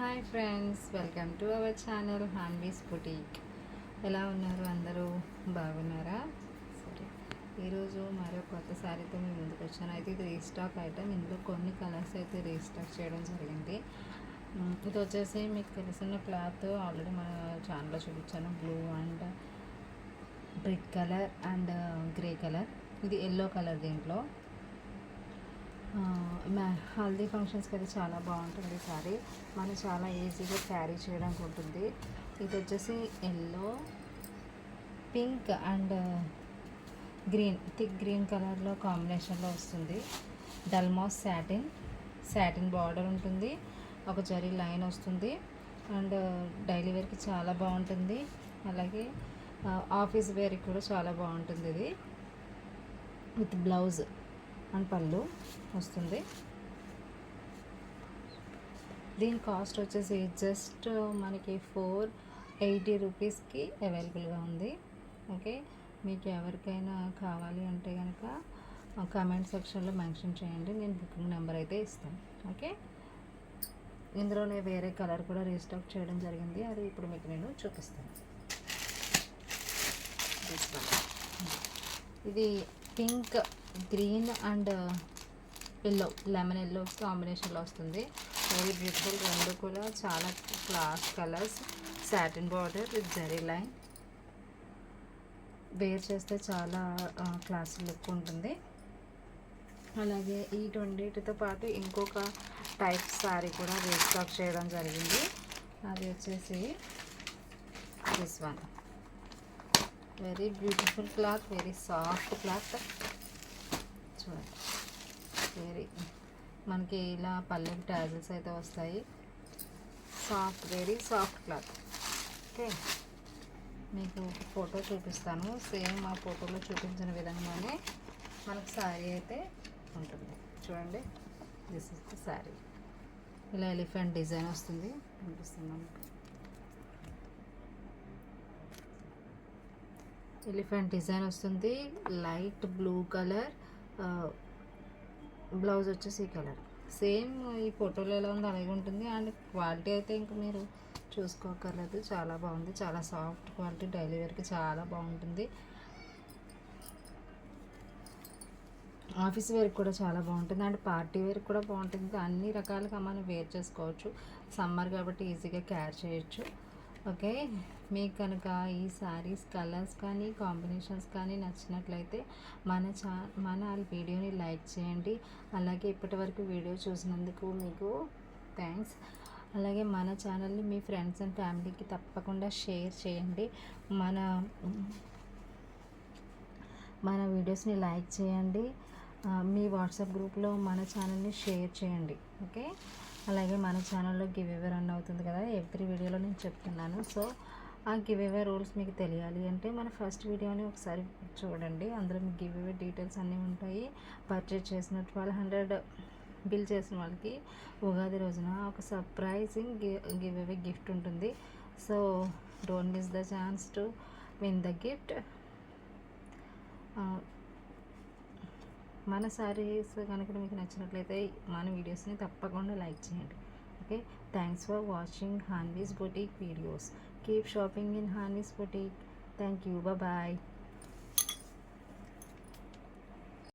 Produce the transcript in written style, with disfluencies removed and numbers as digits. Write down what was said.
Hi friends, welcome to our channel Hanvi's boutique. ఎలా ఉన్నారు? అందరూ బాగున్నారా? సరే, ఈరోజు మరో కొత్త శారీతో మేము ముందుకు వచ్చాను. అయితే ఇది రీస్టాక్ ఐటమ్. ఇందులో కొన్ని కలర్స్ అయితే రీస్టాక్ చేయడం జరిగింది. ఇది వచ్చేసి మీకు తెలిసిన క్లాత్ ఆల్రెడీ మన ఛానల్లో చూపించాను. Blue and brick colour and grey colour. ఇది ఎల్లో కలర్. దీంట్లో హల్దీ ఫంక్షన్స్కి అయితే చాలా బాగుంటుంది సారీ. మనం చాలా ఈజీగా క్యారీ చేయడానికి ఉంటుంది. ఇది వచ్చేసి yellow, pink and green, thick green కలర్లో కాంబినేషన్లో వస్తుంది. డల్మాస్ శాటిన్ బార్డర్ ఉంటుంది. ఒక జరీ లైన్ వస్తుంది అండ్ డైలీ వేర్కి చాలా బాగుంటుంది. అలాగే ఆఫీస్ వేర్కి కూడా చాలా బాగుంటుంది. ఇది విత్ బ్లౌజ్ అండ్ పళ్ళు వస్తుంది. దీని కాస్ట్ వచ్చేసి జస్ట్ మనకి 480 రూపీస్కి అవైలబుల్గా ఉంది. ఓకే, మీకు ఎవరికైనా కావాలి అంటే కనుక కామెంట్ సెక్షన్లో మెన్షన్ చేయండి. నేను బుకింగ్ నెంబర్ అయితే ఇస్తాను. ఓకే, ఇందులోనే వేరే కలర్ కూడా రీస్టాక్ చేయడం జరిగింది. అది ఇప్పుడు మీకు నేను చూపిస్తాను. ఇది pink, green and yellow, lemon yellow కాంబినేషన్లో వస్తుంది. Very beautiful. రెండు కూడా చాలా class colours. Satin border with zari line. Wear చేస్తే చాలా క్లాస్ లుక్ ఉంటుంది. అలాగే ఈ రెండింటితో పాటు ఇంకొక టైప్ శారీ కూడా రీస్టాక్ చేయడం జరిగింది. అది వచ్చేసి this one. Very beautiful cloth, very soft cloth. చూడండి, వెరీ మనకి ఇలా పల్లెకి టాజిల్స్ అయితే వస్తాయి. Soft, very soft cloth. Okay, మీకు ఫోటో చూపిస్తాను. సేమ్ ఆ ఫోటోలో చూపించిన విధంగానే మనకు శారీ అయితే ఉంటుంది. చూడండి, దిస్ ఇస్ ద శారీ. ఇలా ఎలిఫెంట్ డిజైన్ వస్తుంది. కనిపిస్తుంది మనకు. ఎలిఫెంట్ డిజైన్ వస్తుంది. లైట్ బ్లూ కలర్, బ్లౌజ్ వచ్చేసి ఈ కలర్. సేమ్ ఈ ఫోటోలో ఎలా ఉందో అలాగే ఉంటుంది. అండ్ క్వాలిటీ అయితే ఇంక మీరు చూసుకోకర్లేదు. చాలా బాగుంది. చాలా సాఫ్ట్ క్వాలిటీ. డైలీ వేర్కి చాలా బాగుంటుంది. ఆఫీస్ వేర్కి కూడా చాలా బాగుంటుంది. అండ్ పార్టీ వేర్కి కూడా బాగుంటుంది. అన్ని రకాలుగా మనం వేర్ చేసుకోవచ్చు. సమ్మర్ కాబట్టి ఈజీగా క్యారీ చేయొచ్చు. ఓకే, మీకు కనుక ఈ శారీస్ కలర్స్ కానీ కాంబినేషన్స్ కానీ నచ్చినట్లయితే మన వీడియోని లైక్ చేయండి. అలాగే ఇప్పటివరకు వీడియో చూసినందుకు మీకు థ్యాంక్స్. అలాగే మన ఛానల్ని మీ ఫ్రెండ్స్ అండ్ ఫ్యామిలీకి తప్పకుండా షేర్ చేయండి. మన వీడియోస్ని లైక్ చేయండి. మీ వాట్సాప్ గ్రూప్లో మన ఛానల్ని షేర్ చేయండి. ఓకే, అలాగే మన ఛానల్లో గివ్ అవే రన్ అవుతుంది కదా, ఎవ్రీ వీడియోలో నేను చెప్తున్నాను. సో ఆ గివ్ అవే రూల్స్ మీకు తెలియాలి అంటే మన ఫస్ట్ వీడియోని ఒకసారి చూడండి. అందులో మీకు గివ్ అవే డీటెయిల్స్ అన్నీ ఉంటాయి. పర్చేజ్ చేసినట్టు 1200 బిల్ చేసిన వాళ్ళకి ఉగాది రోజున ఒక సర్ప్రైజింగ్ గివ్ అవే గిఫ్ట్ ఉంటుంది. So don't miss the chance to win the gift. మన శారీస్ కనుక మీకు నచ్చినట్లయితే మన వీడియోస్ని తప్పకుండా లైక్ చేయండి. Okay, thanks for watching Hanvi's boutique videos. Keep shopping in Hanvi's boutique. Thank you. Bye.